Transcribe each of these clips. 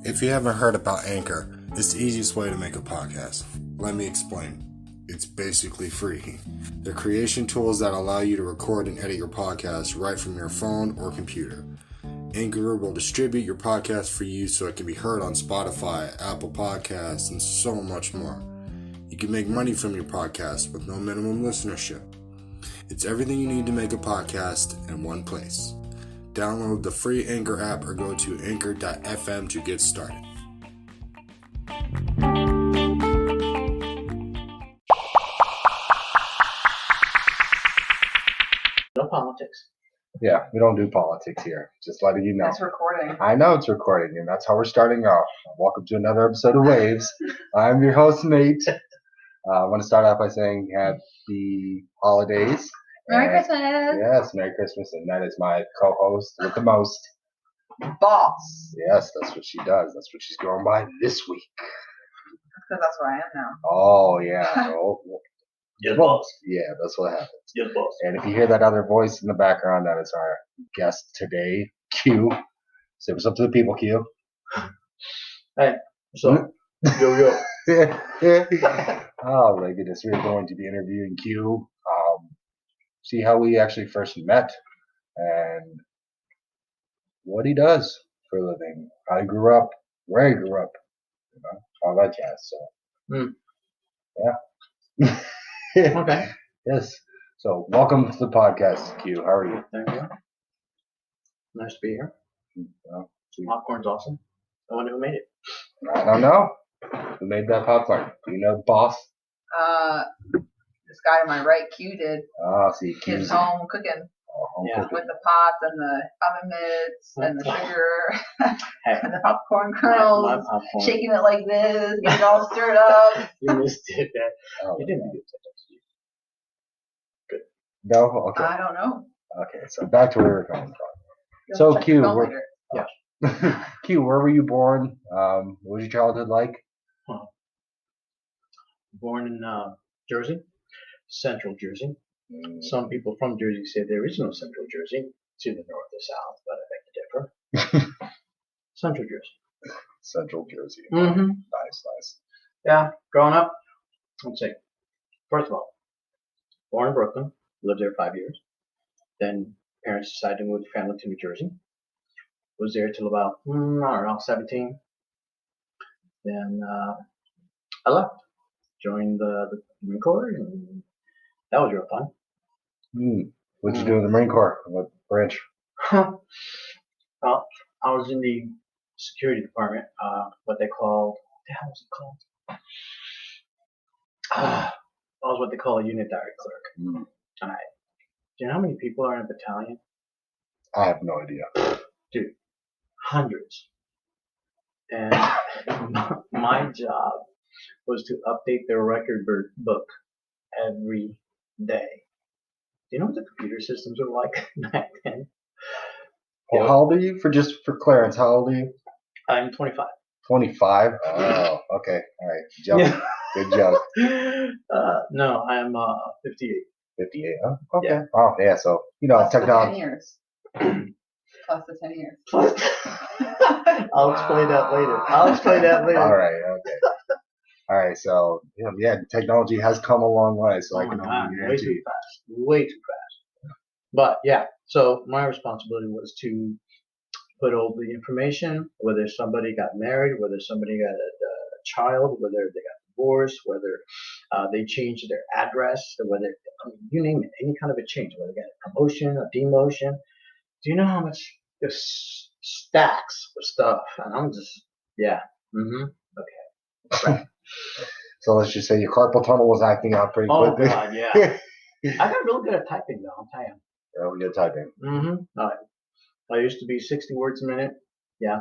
If you haven't heard about Anchor, it's the easiest way to make a podcast. Let me explain. It's basically free. They're creation tools that allow you to record and edit your podcast right from your phone or computer. Anchor will distribute your podcast for you so it can be heard on Spotify, Apple Podcasts, and so much more. You can make money from your podcast with no minimum listenership. It's everything you need to make a podcast in one place. Download the free Anchor app or go to anchor.fm to get started. No politics. Yeah, we don't do politics here. Just letting you know. It's recording. I know it's recording, and that's how we're starting off. Welcome to another episode of Waves. I'm your host, Nate. I want to start off by saying happy holidays. Merry And- Christmas. Yes, Merry Christmas. And that is my co-host with the most. Boss. Yes, that's what she does. That's what she's going by this week. Because that's where I am now. Oh, yeah. Oh, Yes, boss. yeah, that's what happens. Yes, boss. And if you hear that other voice in the background, that is our guest today, Q. Say what's up to the people, Q. Hey, so yo. Oh my goodness, we're going to be interviewing Q. See how we actually first met and what he does for a living, how he grew up, where he grew up, you know, all that jazz. So, yeah. Okay. Yes. So, welcome to the podcast, Q. How are you? Thank you. Nice to be here. Popcorn's awesome. I wonder who made it. I don't know. Who made that popcorn? Do you know, boss? This guy to my right, Q, did Ah, see, Q's his home cooking Yeah. with the pots and the oven mitts and the sugar Hey, and the popcorn my kernels, popcorn. shaking it like this, get it all stirred up. You missed it. Oh, You didn't do it. no? Okay. I don't know. Okay, so back to where we're coming from. You'll So, check Q, your phone we're- later. Q, where were you born? What was your childhood like? Born in Jersey, Central Jersey. Mm, Some people from Jersey say there is no Central Jersey. It's either north or south, but I beg to differ. Central Jersey. Central Jersey. Mm-hmm. Nice. Yeah, growing up, let's see. First of all, born in Brooklyn, lived there 5 years. Then parents decided to move the family to New Jersey. Was there till about, I don't know, 17. Then I left, joined the Marine Corps, and that was real fun. What'd you do in the Marine Corps? What branch? Well, I was in the security department, what the hell was it called? I was what they call a unit diary clerk. Mm, Do you know how many people are in a battalion? I have no idea. Dude, hundreds. And my job was to update their record book every day. Do you know what the computer systems were like back then? Well, how old are you? For Clarence, how old are you? I'm 25. 25? Oh, okay. All right. Joke. Good joke. No, I'm 58. 58, huh? Okay. Yeah. Oh, yeah, so, Plus the 10 technology. years. Plus the 10 years. I'll explain that later. All right, okay. All right, so, yeah, technology has come a long way, so I Oh can my God, only way guarantee. too fast. Way too fast. But yeah, so my responsibility was to put all the information, whether somebody got married, whether somebody got a child, whether they got divorced, whether they changed their address, or whether, you name it, any kind of a change, whether they got a promotion, a demotion. Do you know how much there's stacks of stuff? And I'm just, yeah. Okay. Right. So let's just say your carpal tunnel was acting out pretty Oh quickly. God, yeah. I got really good at typing though, I'll tell you. Oh, you're typing. I used to be 60 words a minute. Yeah.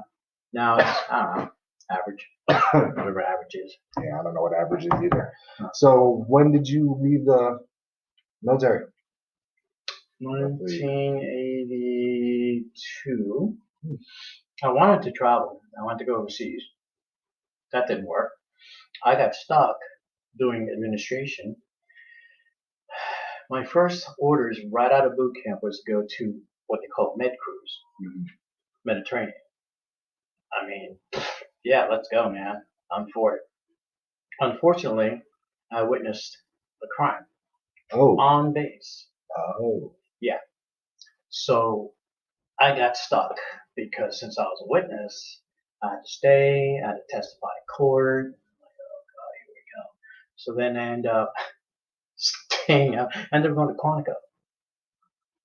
Now it's, I don't know, average. Whatever average is. Yeah, I don't know what average is either. So when did you leave the military? 1982. I wanted to travel. I wanted to go overseas. That didn't work. I got stuck doing administration. My first orders right out of boot camp was to go to what they call med cruise, Mediterranean. I mean, yeah, let's go, man. I'm for it. Unfortunately, I witnessed a crime Oh, on base. oh, Yeah. So I got stuck because since I was a witness, I had to stay, I had to testify in court. Like, oh God, here we go. So then I end up staying up, ended up going to Quantico.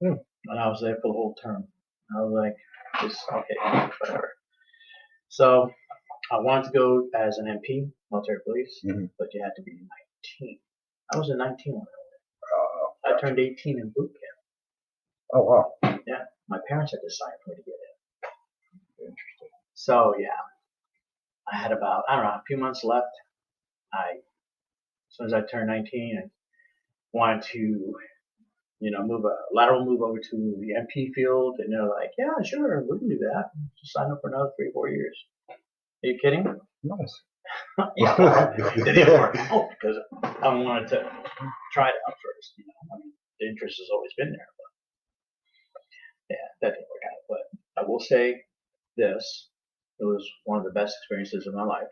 Hmm. And I was there for the whole term. I was like, this, okay, whatever. So I wanted to go as an MP, military police, Mhm. but you had to be 19. I was a 19 when I gotcha. turned 18 in boot camp. Oh, wow. Yeah, my parents had to sign for me to get in. Interesting. So yeah, I had about, I don't know, a few months left. As soon as I turned 19, I wanted to, move a lateral move over to the MP field, and they're like, yeah, sure, we can do that. Just sign up for another 3 or 4 years. Are you kidding? Nice. Yeah, well, it didn't work out because I wanted to try it out first. I mean, the interest has always been there, but yeah, that didn't work out. But I will say this: it was one of the best experiences of my life.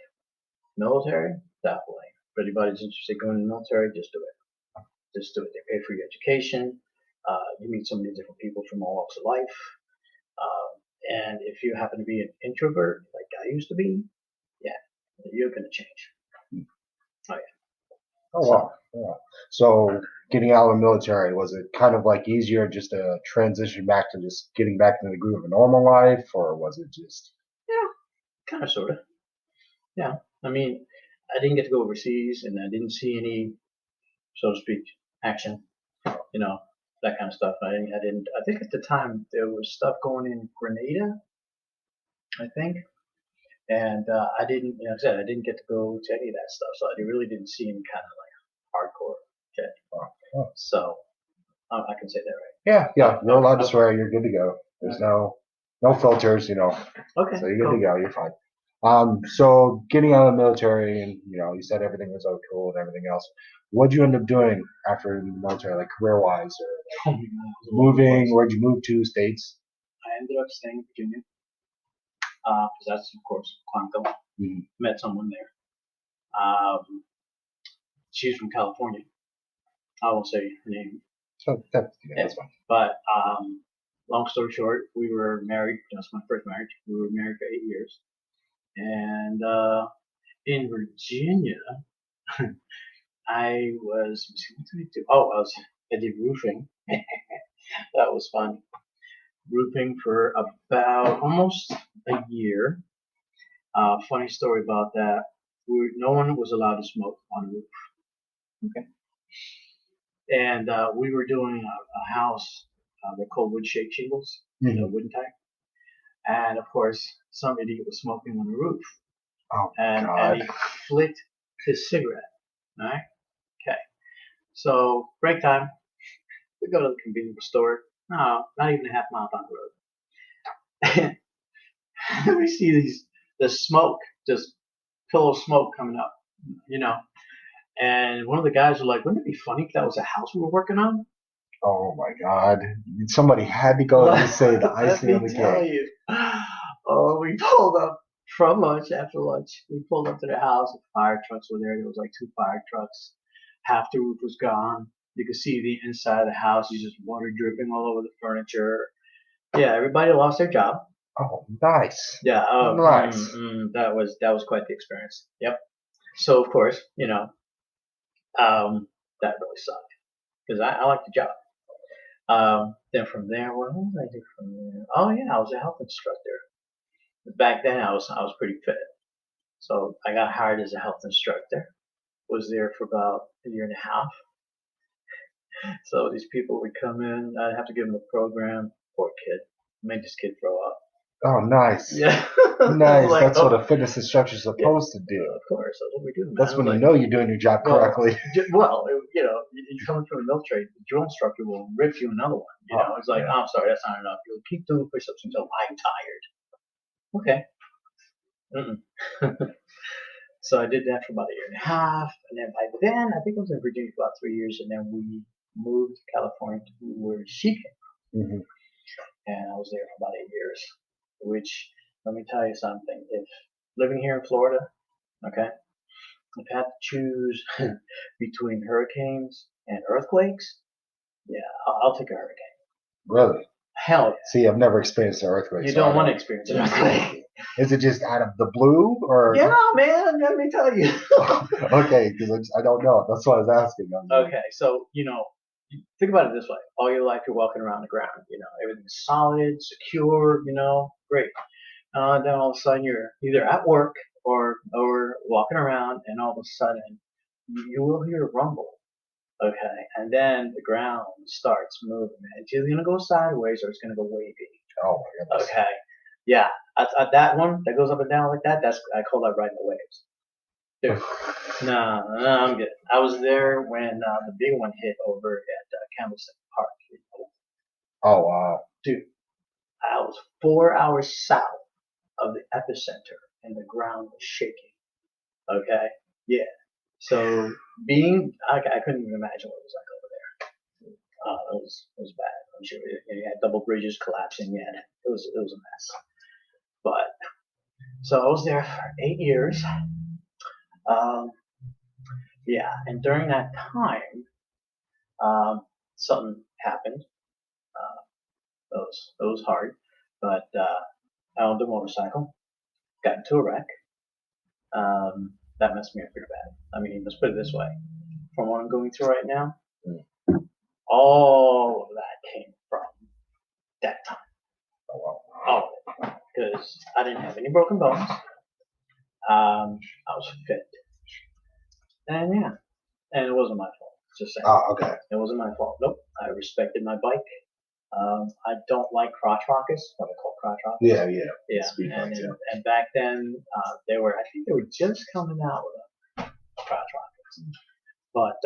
Military, definitely. If anybody's interested in going in the military, just do it. Just do it. They pay for your education. You meet so many different people from all walks of life. And if you happen to be an introvert, like I used to be, yeah, you're gonna change. Oh yeah. Oh, So, wow. Wow. So, getting out of the military, was it kind of like easier just to transition back to just getting back into the groove of a normal life, or was it just? yeah, kind of, sort of. Yeah. I mean, I didn't get to go overseas, and I didn't see any, so to speak, action. You know, that kind of stuff. I didn't. I think at the time there was stuff going in Grenada, I think, and I didn't. Like I said, I didn't get to go to any of that stuff, so I really didn't see any kind of like hardcore shit. Oh. So I can say that Yeah, yeah. You're allowed to Okay. swear. You're good to go. There's Okay. no filters, right. Okay. So you're good Cool. to go. You're fine. So getting out of the military, and you said everything was okay cool and everything else. What'd you end up doing after the military, like career-wise, or Oh my God, it was all over the moving? place. Where'd you move to? States? I ended up staying in Virginia because that's of course Quantico. Mhm. Met someone there. She's from California. I won't say her name. So that's fine. But long story short, we were married. That's my first marriage. We were married for 8 years. And in Virginia, I was, let's see, what did I do? Oh, I did roofing. That was fun. Roofing for about almost a year. Funny story about that. No one was allowed to smoke on the roof. Okay. And we were doing a house. They're called wood shake shingles, Mhm. wooden type. And of course, some idiot was smoking on the roof, Oh and God. he flicked his cigarette. All right. Okay. So break time. We go to the convenience store. No, not even a half mile down the road. We see the smoke, just pillow of smoke coming up. You know. And one of the guys was like, "Wouldn't it be funny if that was a house we were working on?" Oh my God. Somebody had to go and say the Let icing on me the tell cake. you. Oh, we pulled up from lunch, after lunch. We pulled up to the house. The fire trucks were there. There was like 2 fire trucks. Half the roof was gone. You could see the inside of the house. There's just water dripping all over the furniture. Yeah, everybody lost their job. Oh, nice. Yeah, Nice. that was quite the experience. Yep. So of course, that really sucked because I liked the job. Then from there, what did I do from there? Oh yeah, I was a health instructor. Back then, I was pretty fit, so I got hired as a health instructor. Was there for about a year and a half. So these people would come in. I'd have to give them a program. Poor kid, made this kid throw up. Oh, nice. Yeah, Nice. like, That's what a fitness instructor's yeah, supposed to do. of course, that's what we do, man. That's I when was you like, know you're doing your job well, correctly. you're coming from the military. The drill instructor will rip you another one. It's like, yeah. oh, I'm sorry, that's not enough. You'll keep doing push-ups until I'm tired. Okay. So I did that for about a year and a half, and then by then I think I was in Virginia for about 3 years, and then we moved to California to where she came Hmm. from, and I was there for about 8 years. Which, let me tell you something, if living here in Florida, okay, if I had to choose between hurricanes and earthquakes, yeah, I'll take a hurricane. Really? Hell yeah. See, I've never experienced an earthquake. You so don't I want to experience an earthquake. Is it just out of the blue, or? Yeah, man, let me tell you. Okay, because I don't know. That's why I was asking. Okay, so, think about it this way. All your life you're walking around the ground, everything's solid, secure, great. Then all of a sudden you're either at work or walking around, and all of a sudden you will hear a rumble. Okay, and then the ground starts moving. It's either gonna go sideways or it's gonna go wavy. Oh my goodness. Okay, yeah, that one that goes up and down like that. I call that riding the waves. Dude, no, I'm good. I was there when the big one hit over at Candlestick Park. Oh wow. Dude, I was 4 hours south of the epicenter, and the ground was shaking. Okay, yeah. So I couldn't even imagine what it was like over there. It was bad. I'm sure you had double bridges collapsing. Yeah, it was a mess. But so I was there for 8 years. Yeah, and during that time, something happened. It was hard, but I owned a motorcycle, got into a wreck. That messed me up pretty bad. I mean, let's put it this way: from what I'm going through right now, all of that came from that time. Oh wow. All of it, because I didn't have any broken bones. I was fit, and yeah, and it wasn't my fault. Just saying. Oh, okay. It wasn't my fault. Nope. I respected my bike. I don't like crotch rockets, what I call crotch rockets. Yeah, yeah. Yeah. Speed bikes, yeah. And back then, I think they were just coming out with crotch rockets. But,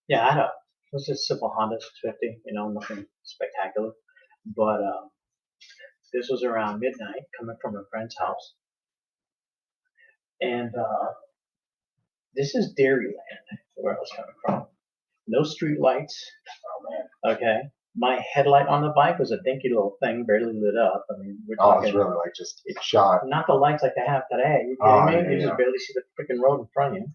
yeah, it was just simple Honda 650, nothing spectacular. But, this was around midnight coming from a friend's house. And, this is Dairyland, where I was coming from. No street lights. Oh, man. Okay. My headlight on the bike was a dinky little thing, barely lit up. I mean, we're talking. It's really like just shot. Not the lights like they have today. You kidding me? Yeah, You just barely see the freaking road in front of you.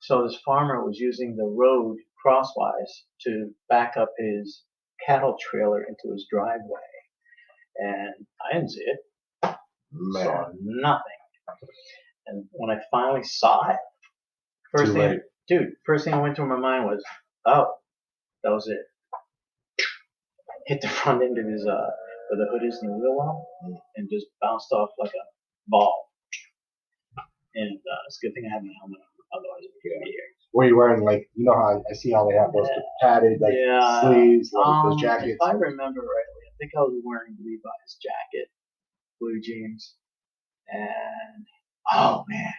So this farmer was using the road crosswise to back up his cattle trailer into his driveway, and I didn't see it. Man. Saw nothing. And when I finally saw it, first thing that went through my mind was, oh, that was it. Hit the front end of his where the hood is in the wheel well, and just bounced off like a ball. And it's a good thing I had my helmet on, otherwise it would be here. Were you wearing how I see how they have those padded sleeves, those jackets? If I remember rightly, I think I was wearing Levi's jacket, blue jeans, and oh man,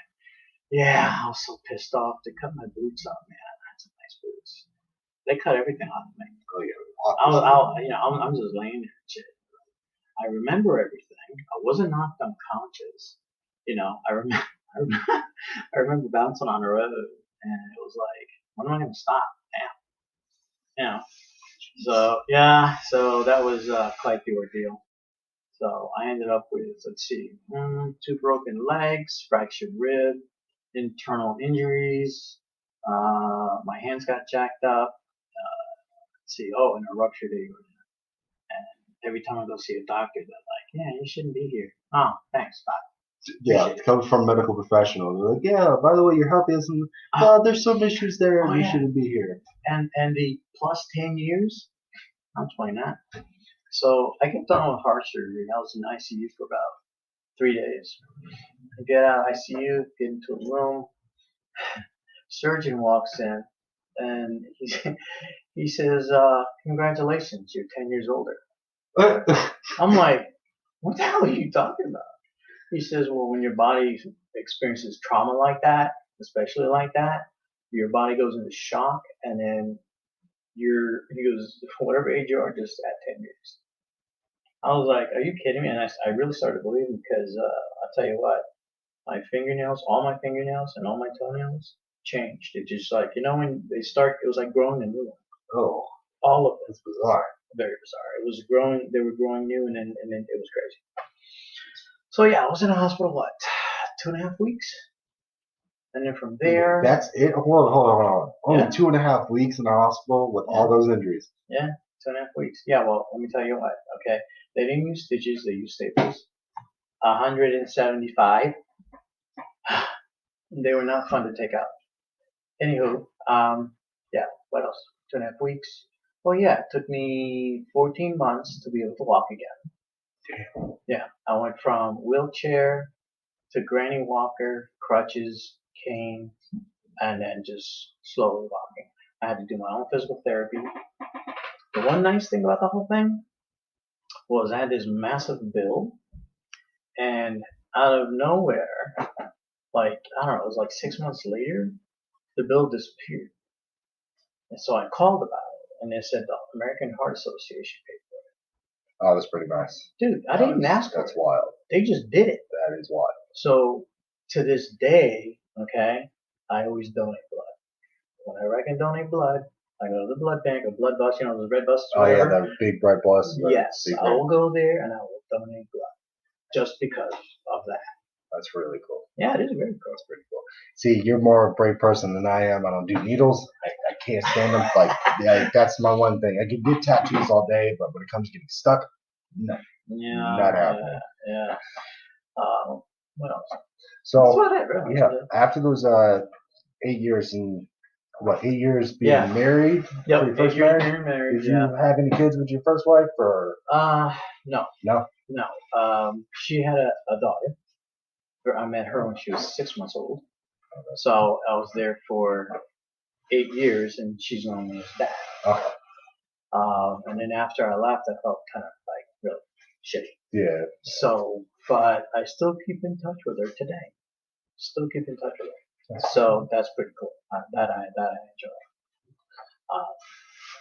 yeah, I was so pissed off. They cut my boots off, man. I had some nice boots. They cut everything off of me. Oh yeah. I'm just laying there and shit. I remember everything. I wasn't knocked unconscious. I remember bouncing on the road, and it was like, when am I going to stop? Damn. So that was quite the ordeal. So I ended up with, let's see, 2 broken legs, fractured rib, internal injuries. My hands got jacked up. And a ruptured aorta. And every time I go see a doctor, they're like, yeah, you shouldn't be here. Oh, thanks, doc. Yeah, it comes from medical professionals. They're like, yeah, by the way, your health isn't, there's some issues there, and you shouldn't be here. And the plus 10 years, I'll explain that. So I get done with heart surgery. I was in ICU for about 3 days. I get out of ICU, get into a room. Surgeon walks in, and he says, congratulations, you're 10 years older. I'm like, what the hell are you talking about? He says, well, when your body experiences trauma like that, especially like that, your body goes into shock, and then he goes, whatever age you are, just at 10 years. I was like, are you kidding me? And I really started believing, because I'll tell you what, my fingernails, all my fingernails and all my toenails changed. It just like, when they start, it was like growing a new one. Oh. All of it. That's bizarre. Very bizarre. It was growing, they were growing new, and then it was crazy. So yeah, I was in the hospital, 2.5 weeks. And then from there. That's it? Hold on. Only Yeah. 2.5 weeks in the hospital with all those injuries. Yeah, 2.5 weeks. Yeah, well, let me tell you what. Okay, they didn't use stitches; they used staples. 175. They were not fun to take out. Anywho, yeah. What else? 2.5 weeks. Well, yeah, it took me 14 months to be able to walk again. Damn. Yeah, I went from wheelchair to granny walker, crutches, cane, and then just slowly walking. I had to do my own physical therapy. The one nice thing about the whole thing was I had this massive bill, and out of nowhere, like, I don't know, it was like 6 months later, the bill disappeared. And so I called about it, and they said the American Heart Association paid for Oh, that's pretty nice. it. Dude, I didn't ask for That's it. wild. They just did it. That is wild. So to this day, okay, I always donate blood. Whenever I can donate blood, I go to the blood bank, a blood bus, you know, those red buses, Oh, yeah, whatever. that big bright bus. Yes, I will go there and I will donate blood just because of that. That's really cool. Yeah, it is very cool. That's pretty cool. See, you're more a brave person than I am. I don't do needles. I can't stand them. Like, yeah, that's my one thing. I can get tattoos all day, but when it comes to getting stuck, no. Yeah. Not happening. Yeah. What else? So, That's about it, really. yeah, after those 8 years and 8 years being Yeah. married? Yep, for your first 8 years marriage? being married, Did you have any kids with your first wife, or? No. No. No. She had a daughter. I met her when she was 6 months old. So I was there for 8 years, and she's known me as Dad. Okay. And then after I left, I felt kind of like really shitty. Yeah. So, but I still keep in touch with her today. Still keep in touch with her. So that's pretty cool. That I enjoy.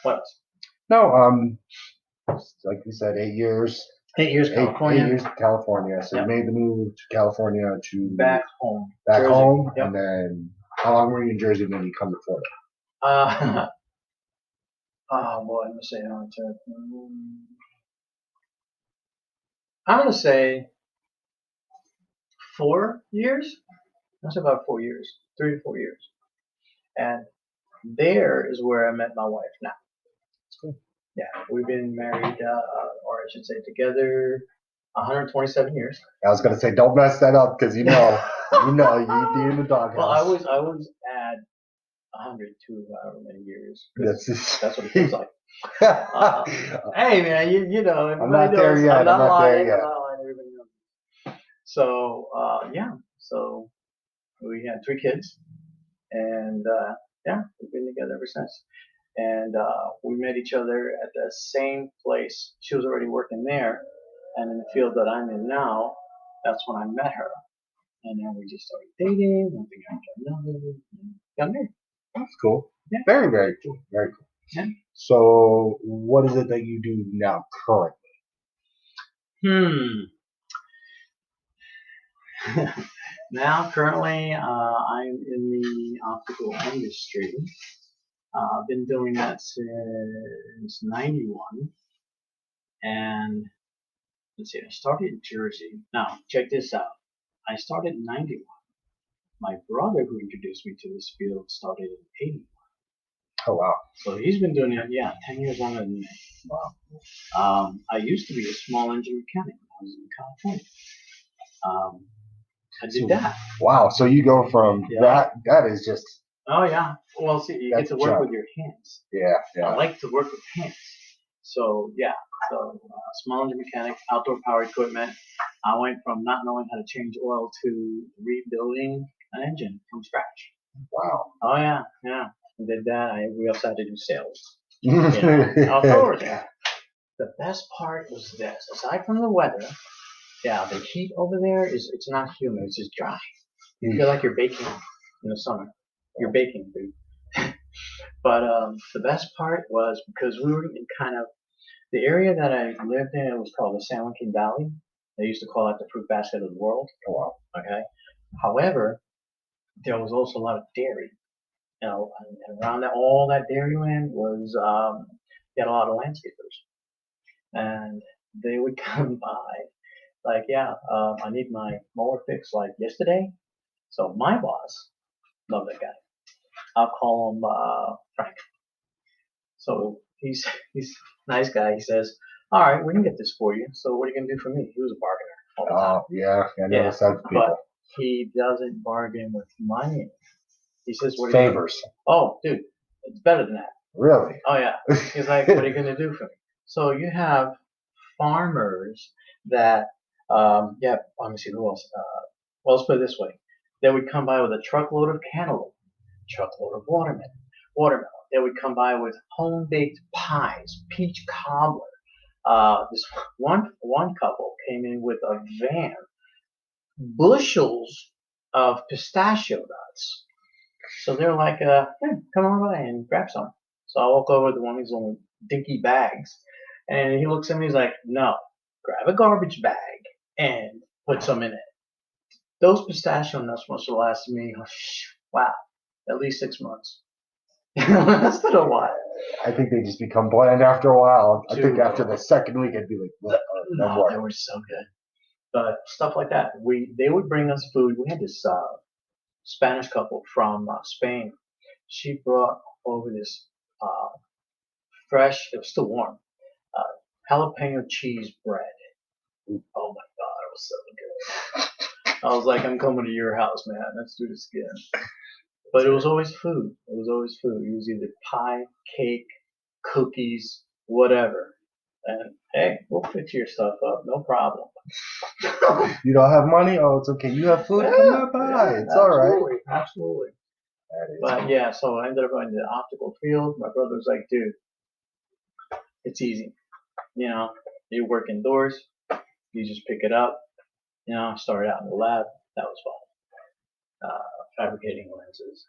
What else? No, like you said, 8 years. 8 years California. 8 years California. So Yep. you made the move to California to Back home. back Jersey. home, Yep. and then how long were you in Jersey, and then you come to Florida? Oh boy, let me say I'm gonna say 4 years. That's about 4 years, 3 to 4 years. And there is where I met my wife now. That's cool. Yeah, we've been married, or I should say together, 127 years. I was gonna say, don't mess that up, because you know you'd be in the doghouse. Well, I always add 100 to however many years. That's what it feels like. Hey man, you know, I'm not there yet. I'm not lying. yet. I'm not lying. Everybody knows. So yeah, so we had 3 kids, and yeah, we've been together ever since. And we met each other at the same place. She was already working there, and in the field that I'm in now, that's when I met her. And then we just started dating, one thing after another, and got married. That's cool. Yeah. Very, very cool. Very cool. Yeah. So, what is it that you do now currently? Now, currently, I'm in the optical industry. I've been doing that since '91, and let's see, I started in Jersey. Now, check this out. I started in '91. My brother, who introduced me to this field, started in '81. Oh wow! So he's been doing it, 10 years longer than me. Wow. I used to be a small engine mechanic when I was in California. I did that. Wow! So you go from that. That is just. Oh yeah. Well, see, you get to work with your hands. Yeah. I like to work with hands. So yeah. So small engine mechanic, outdoor power equipment. I went from not knowing how to change oil to rebuilding an engine from scratch. Wow. Oh yeah. I did that. We also had to do sales. Of course. Yeah. The best part was this. Aside from the weather, the heat over there it's not humid. It's just dry. You feel like you're baking in the summer. You're baking, dude. But the best part was because we were in kind of the area that I lived in. It was called the San Joaquin Valley. They used to call it the fruit basket of the world. Oh wow. Okay. However, there was also a lot of dairy. You know, and around all that dairy land was you had a lot of landscapers, and they would come by Like, yeah, I need my mower fixed like yesterday. So my boss, love that guy. I'll call him Frank. So he's a nice guy. He says, "All right, we can get this for you. So what are you gonna do for me?" He was a bargainer all the time. Oh, yeah. I know Yeah, those type of people. but he doesn't bargain with money. He says, "What are you gonna-" Favors. Oh, dude, it's better than that. Really? Oh yeah. He's like, "What are you gonna do for me?" So you have farmers that, yeah. Let me see who else. Well, let's put it this way: they would come by with a truckload of cantaloupe, truckload of watermelon. They would come by with home baked pies, peach cobbler. This one couple came in with a van, bushels of pistachio nuts. So they're like, "Hey, come on by and grab some." So I walk over to one of these little dinky bags, and he looks at me. He's like, "No, grab a garbage bag and put some in it." Those pistachio nuts must have lasted me, wow, at least 6 months. That's been a while. I think they just become bland after a while. I think Dude. after the second week, I'd be like, no No, more. they were so good. But stuff like that. They would bring us food. We had this Spanish couple from Spain. She brought over this fresh, it was still warm, jalapeno cheese bread. Oh my God, it was so good. I was like, "I'm coming to your house, man. Let's do this again." But it was always food. It was always food. It was either pie, cake, cookies, whatever. And hey, we'll fix your stuff up, no problem. You don't have money? Oh, it's okay. You have food? Come on by. It's all right. Absolutely. That is But yeah, so I ended up going to the optical field. My brother was like, "Dude, it's easy. You know, you work indoors. You just pick it up. You know, I started out in the lab. That was fun. Fabricating lenses.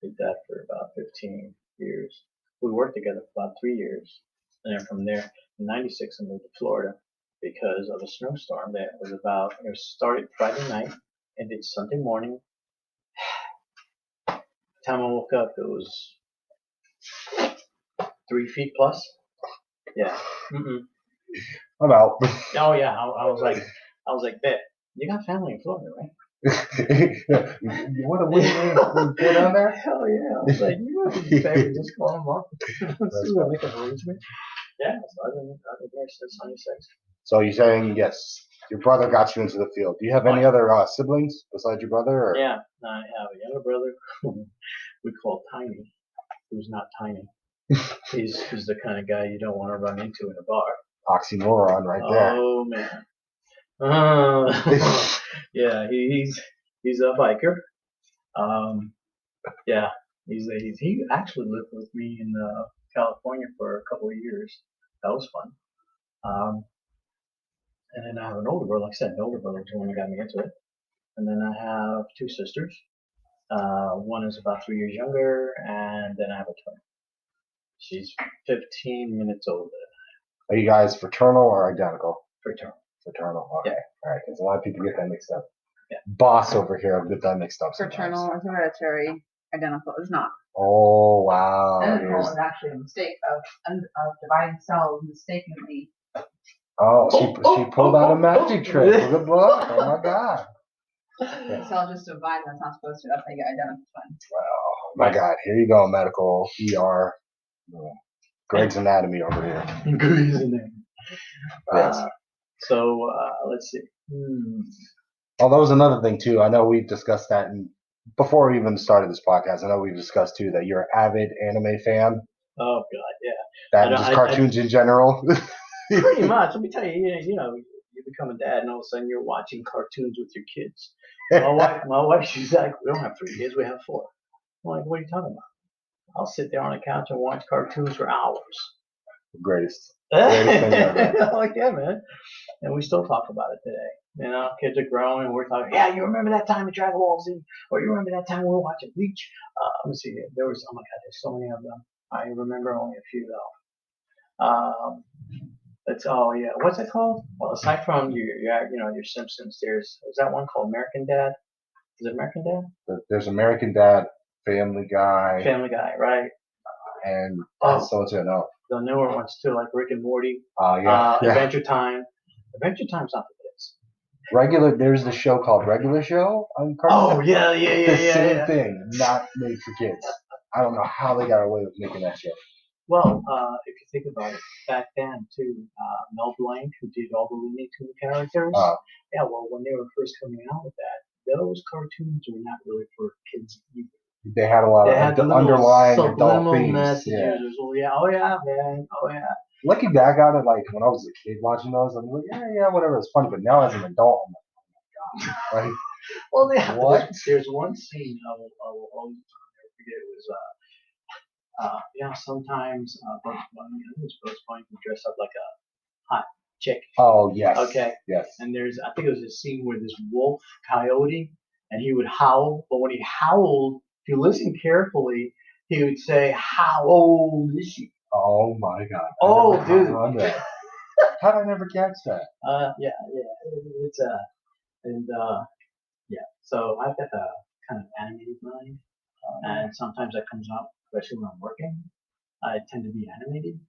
Did that for about 15 years. We worked together for about 3 years. And then from there, in '96, I moved to Florida because of a snowstorm that was it started Friday night, ended Sunday morning. By the time I woke up, it was 3 feet plus. Yeah. Mm-mm. I'm out. Oh yeah, I was like, "Bet, you got family in Florida, right?" You want to go down there? Hell yeah. I was like, "You want to be family, just call them up." See what make an arrangement. Yeah, so I've been there since '96. So you're saying, yes, your brother got you into the field. Do you have any other siblings besides your brother? Or? Yeah, I have a younger brother who we call Tiny, who's not tiny. He's the kind of guy you don't want to run into in a bar. Oxymoron right there. Oh man. Yeah, he's a biker. Yeah, he actually lived with me in California for a couple of years. That was fun. And then I have an older brother. Like I said, an older brother was the one who got me into it. And then I have two sisters. One is about 3 years younger, and then I have a twin. She's 15 minutes older. Are you guys fraternal or identical? Fraternal. Fraternal. Okay. Yeah. All right. Because a lot of people get that mixed up. Yeah. Boss over here get that mixed up. Fraternal Sometimes. is hereditary. Identical is not. Oh wow. Identical is actually a mistake of dividing cells mistakenly. Oh, she pulled out a magic trick. Good luck. Oh my God. The cell just divides and it's not supposed to. That's how you get identical twins. Oh my God. Here you go, medical ER. Greg's anatomy over here. Grey's Anatomy. Yes. So let's see. Oh, that was another thing too. I know we've discussed that, and before we even started this podcast, I know we've discussed too that you're an avid anime fan. Oh God, yeah. That and just cartoons in general. Pretty much. Let me tell you, you become a dad, and all of a sudden you're watching cartoons with your kids. My wife, she's like, "We don't have 3 kids, we have 4." I'm like, "What are you talking about?" I'll sit there on the couch and watch cartoons for hours. Greatest thing ever. Like, yeah, man. And we still talk about it today. You know, kids are growing, and we're talking, "Yeah, you remember that time in Dragon Ball Z? Or you remember that time we were watching Bleach?" Let me see. There was, oh my God, there's so many of them. I remember only a few, though. What's it called? Well, aside from your Simpsons, is that one called American Dad? Is it American Dad? There's American Dad, Family Guy. Family Guy, right? And so the newer ones too, like Rick and Morty. Yeah. Adventure Time. Adventure Time's not for kids. Regular. There's the show called Regular Show on Cartoon. Oh yeah. The same thing, not made for kids. I don't know how they got away with making that show. Well, if you think about it, back then too, Mel Blanc, who did all the Looney Tunes characters, yeah. Well, when they were first coming out with that, those cartoons were not really for kids either. They had a lot of underlying adult themes. Messages. Yeah. Oh yeah, man. Oh yeah. Looking back at it, like when I was a kid watching those, I'm like, yeah, whatever, it's funny. But now as an adult, I'm like, oh my god, right? Well, yeah. What? There's one scene I will always forget. It was sometimes Bugs Bunny would dress up like a hot chick. Oh yes. Okay. Yes. And I think it was a scene where this wolf coyote, and he would howl, but when he howled, if you listen carefully, he would say, "How old is she?" Oh my god. Oh, dude. How did I never catch that? Yeah. It's yeah. So I've got the kind of animated mind, and sometimes that comes out, especially when I'm working. I tend to be animated.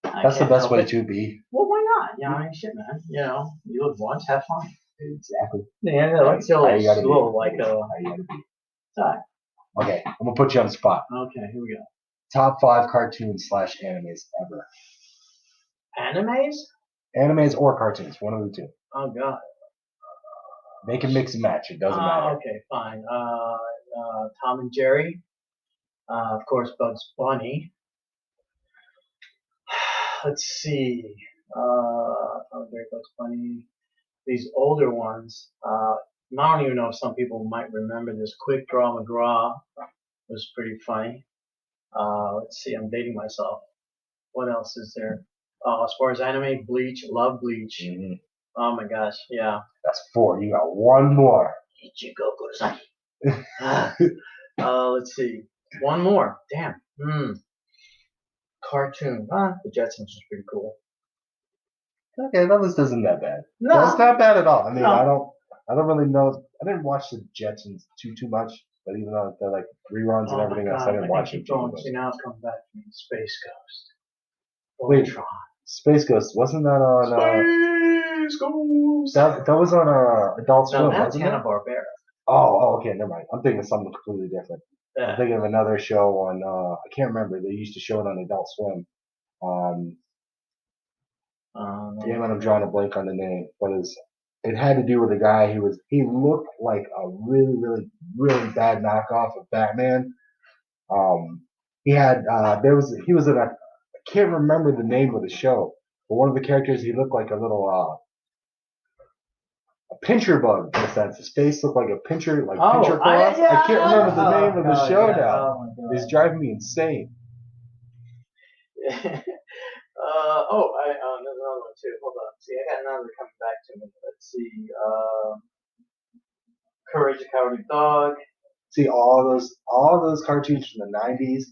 That's the best way to be. Well, why not? Yeah, I mean, shit, man. You know, you live once, have fun. Exactly. Yeah, like still a little like sorry. Okay, I'm gonna put you on the spot. Okay, here we go. Top 5 cartoons / animes ever. Animes? Animes or cartoons, one of the two. Oh god. Make a mix and match. It doesn't matter. Okay, fine. Tom and Jerry. Of course, Bugs Bunny. Let's see. Tom and Jerry, Bugs Bunny. These older ones. I don't even know if some people might remember this. Quick Draw McGraw was pretty funny. Let's see. I'm dating myself. What else is there? As far as anime, Bleach. Love Bleach. Mm-hmm. Oh my gosh. Yeah. That's 4. You got one more. Ichigo Kurosaki. Let's see. One more. Damn. Cartoon. The Jetsons was pretty cool. Okay, that list isn't that bad. No, it's not bad at all. I mean, no. I don't really know. I didn't watch the Jetsons too much, but even though they're like reruns and everything else, I didn't watch it. See, now it's coming back to me. Space Ghost. Wait, Space Ghost, wasn't that on? Space Ghost. That was on Adult Swim, that's wasn't it? Hanna-Barbera. Oh, okay, never mind. I'm thinking of something completely different. Yeah. I'm thinking of another show on. I can't remember. They used to show it on Adult Swim. Damn it, I'm drawing a blank on the name, but it had to do with a guy he looked like a really, really, really bad knockoff of Batman. He was in I can't remember the name of the show, but one of the characters, he looked like a little a pincher bug in a sense. His face looked like a pincher claws. I can't remember the name of the show now. It's driving me insane. There's another one too. Hold on. See, I got another coming back to me. Let's see. Courage the Cowardly Dog. See, all those cartoons from the 90s.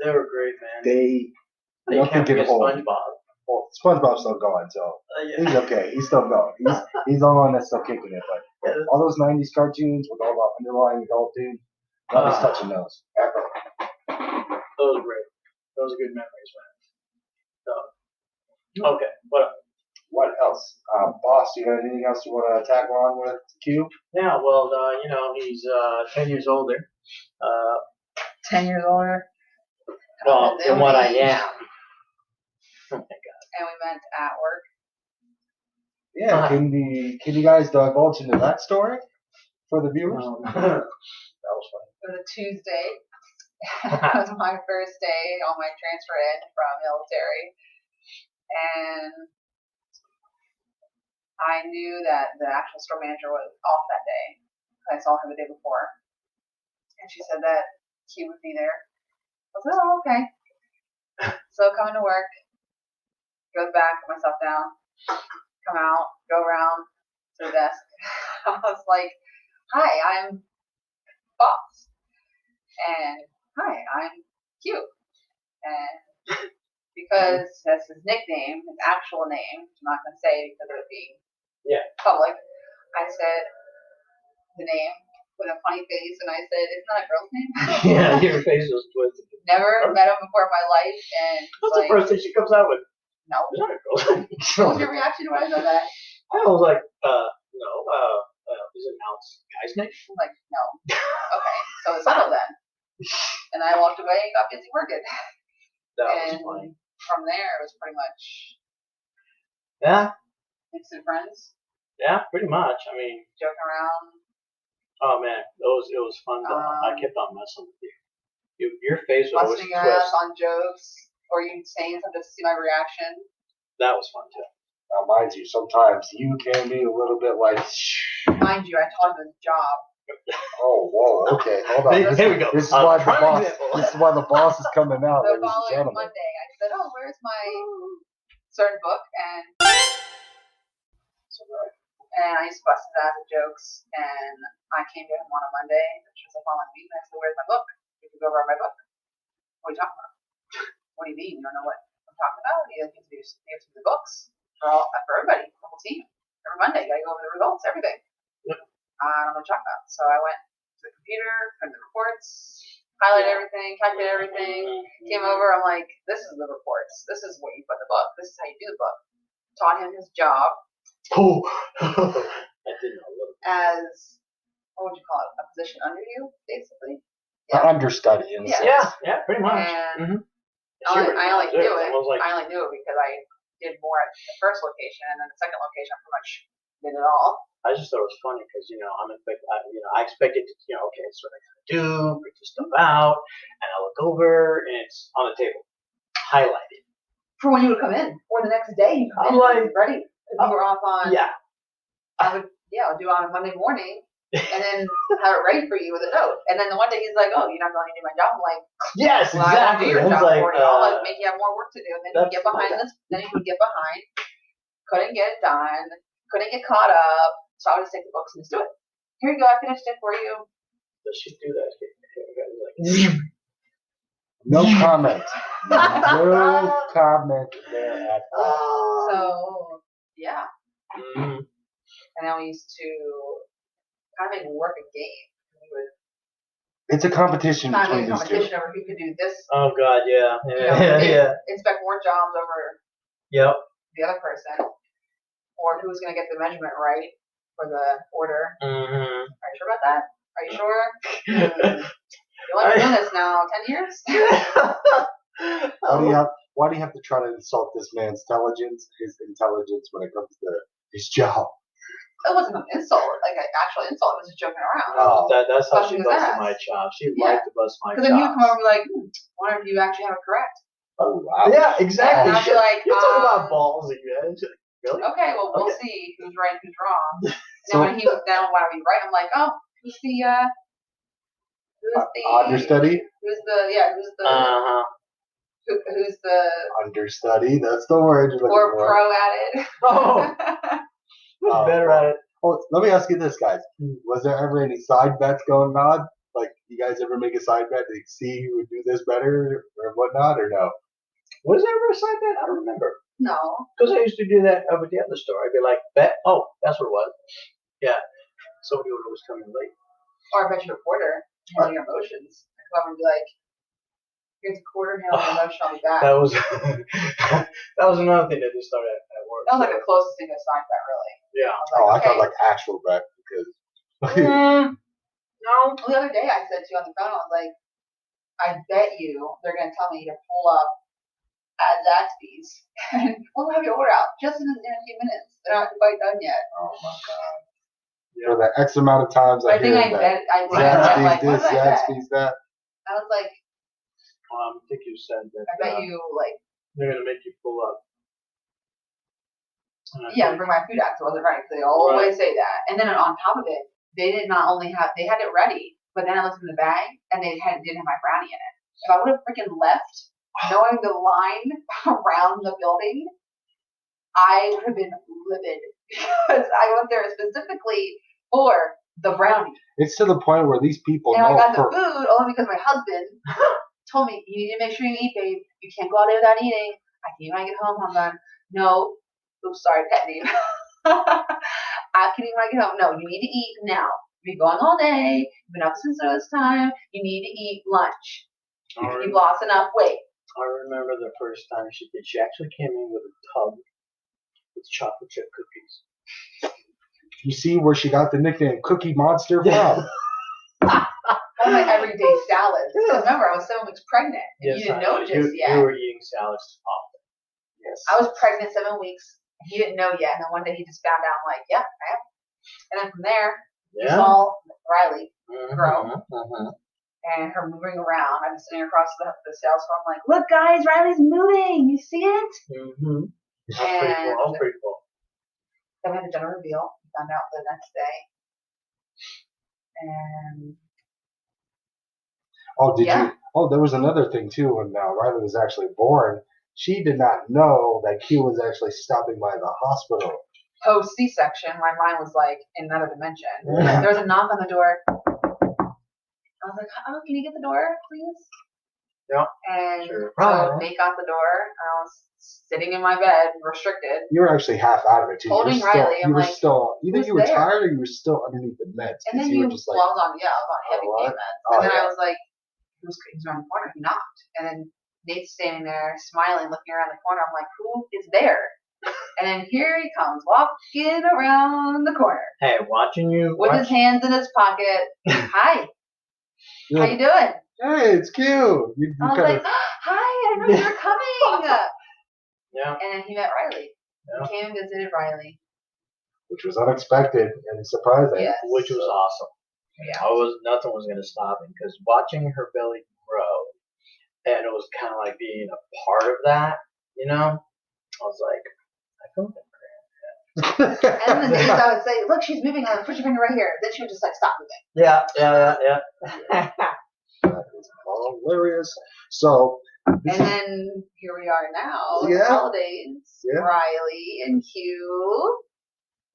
They were great, man. You can't forget SpongeBob. Well, SpongeBob's still going, so he's okay. He's still going. He's the one that's still kicking it. But all those 90s cartoons with all the underlying adult themes, nobody's touching those ever. Those are great. Those are good memories, man. So, okay, what else? Boss, you got anything else you want to tag along with Q? Yeah, well, he's 10 years older. 10 years older? Well, than what I am. Oh my god. And we meant at work. Yeah, can you guys divulge into that story for the viewers? That was funny. It was a Tuesday. It was my first day on my transfer in from military. And I knew that the actual store manager was off that day. I saw her the day before. And she said that he would be there. I was like, oh, okay. So coming to work, go back, put myself down, come out, go around to the desk. I was like, hi, I'm Boss. And hi, I'm Q. And because that's his nickname, his actual name, I'm not going to say because of it being public, I said the name with a funny face, and I said, isn't that a girl's name? Yeah, your face was twisted. Never met him before in my life, and what's the first thing she comes out with? No. Is that a girl? What was your reaction when I said that? I was like, no. snake? I'm like, no. Okay, so it's settled then. And I walked away and got busy working. That And was funny. from there, it was pretty much Yeah, instant friends, pretty much. I mean, joking around. oh man, it was fun though. I kept on messing with you. Your face would always Busting twist. ass on jokes, or you saying something to see my reaction. That was fun too. Now, mind you, sometimes you can be a little bit like, Mind you, I told him his job. oh, whoa, okay, hold on. Here we go. This is why the Prime boss. example. This is why the boss is coming out, The ladies and following gentlemen. Monday, I said, "Oh, where's my certain book?" And I used to bust his ass with jokes. And I came to him on a Monday, which was the following week. And I said, "Where's my book? You can go over my book. What are you talking about? What do you mean? You don't know what I'm talking about? You have to do the books for everybody, the whole team. Every Monday, you got to go over the results, everything." Yep. I don't know what you're talking about. So I went to the computer, put in the reports, highlighted everything, calculated everything. Came over. I'm like, "This is the reports. This is what you put in the book. This is how you do the book." Taught him his job Oh, I didn't know. as, what would you call it? A position under you, basically. An understudy in a sense. Yeah, pretty much. And She I only recognized knew it. I was like, I only knew it because I did more at the first location, and then the second location, I pretty much did it all. I just thought it was funny because I expected to, okay, that's what I gotta do, print this stuff out, and I look over and it's on the table, highlighted. For when you would come in, or the next day, you come I'm in, like, and ready. If you were off on, Yeah, I would do it on a Monday morning, and then have it ready for you with a note. And then the one day he's like, "Oh, you're not going to do my job." I'm like, yes, "Well, I won't do exactly. your I was job like, for you. I'll like, make you have more work to do." And then you that's get behind okay. this. Then you would get behind. Couldn't get it done. Couldn't get caught up. So I would just take the books and just do it. Here you go. I finished it for you. Does she do that? Like, No comment. No comment there at all. So yeah. Mhm. And then we used to kind of make work a game. We would It's a competition kind of between make a these two. competition over who could do this. Oh God, yeah, Inspect more jobs over Yep. the other person, or who's going to get the measurement right for the order. Mm-hmm. Are you sure about that? Are you sure? You've only been doing this now 10 years? Why do you have to try to insult this man's his intelligence when it comes to his job? It wasn't an insult, like an actual insult. It was just joking around. Oh. That's how she Busting his busted ass. my chops. She Yeah. liked to bust my Because then you would come chops. over and be like, wonder if you actually have it correct. Oh wow. Yeah, exactly. And I'd be like, You're talking about ballsy, man. Really? Okay, well, we'll Okay. see who's right and who's wrong. And So- then when he was down, when I was right, I'm like, oh, who's the Understudy? who's the Uh-huh. who's the Understudy. That's the word you're more looking for. pro at it? Oh. Who's Oh, better well. at it? Oh, let me ask you this, guys. Was there ever any side bets going on? Like, you guys ever make a side bet to see who would do this better or whatnot, or no? Was there ever a side bet? I don't remember. No. Because I used to do that over at the other store. I'd be like, bet. Oh, that's what it was. Yeah. Somebody would always come in late. Or I bet you a quarter, handle your emotions. I come over and be like, here's a quarter, handle your emotion, I'll be back. That was that was another thing that just started at work. That was like the closest thing to a side bet, really. Yeah. I was Oh, I like, thought okay. like actual bet because. No. The other day I said to you on the phone, I was like, I bet you they're going to tell me to pull up at Zaxby's and we'll have your order out just in a few minutes. They're not quite done yet. Oh my god. For the X amount of times I I think hear I that. bet. I Zaxby's like, what this, did I bet? Zaxby's that. I was like, I think you said that. I bet you like, They're gonna make you pull up. yeah, bring my food out because it wasn't ready. They always say that. And then on top of it, they did not only have, they had it ready, but then I looked in the bag and they didn't have my brownie in it. If I would have freaking left, knowing the line around the building, I would have been livid because I went there specifically for the brownie. It's to the point where these people And I know got the for food only because my husband told me, you need to make sure you eat, babe. You can't go out there without eating. I can eat when I get home, I'm done. No. Oops, sorry, pet name. I can eat when I get home. No, you need to eat now. You've been going all day. You've been up since this time. You need to eat lunch. You've lost enough weight. I remember the first time she did. She actually came in with a tub with chocolate chip cookies. You see where she got the nickname Cookie Monster from? All my everyday salads. Because remember, I was 7 weeks pregnant, and you didn't know just yet. You were eating salads often. Yes. I was pregnant 7 weeks, and he didn't know yet. And then one day he just found out. I'm like, yeah, I am. And then from there, you saw Riley grow. And her moving around. I'm sitting across the sales floor. I'm like, look, guys, Riley's moving. You see it? That's pretty cool. Then we had the gender reveal. We found out the next day. And there was another thing too. When Riley was actually born, she did not know that Q was actually stopping by the hospital. Post C-section, my mind was like in another dimension. There was a knock on the door. I was like, oh, can you get the door, please? Yeah. And so Nate got the door. I was sitting in my bed, restricted. You were actually half out of it too. Holding Riley. You were either you were tired or you were still underneath the meds. And then I was on heavy pain meds. And then I was like, who's around the corner? He knocked. And then Nate's standing there, smiling, looking around the corner. I'm like, who is there? And then here he comes, walking around the corner. Hey, watching you. With his hands in his pocket. Hi. How you doing? Hey, it's cute. I was like, hi, I know you're coming. Yeah. And then he met Riley. Yeah. He came and visited Riley. Which was unexpected and surprising. Yes. Which was awesome. Yeah. Nothing was going to stop him because watching her belly grow, and it was kind of like being a part of that, you know? I was like, I feel that. And then the days I would say, look, she's moving. I would put your finger right here. Then she would just like stop moving. Yeah. That is hilarious. So. And then here we are now. Yeah. Holidays. Yeah. Riley and Q.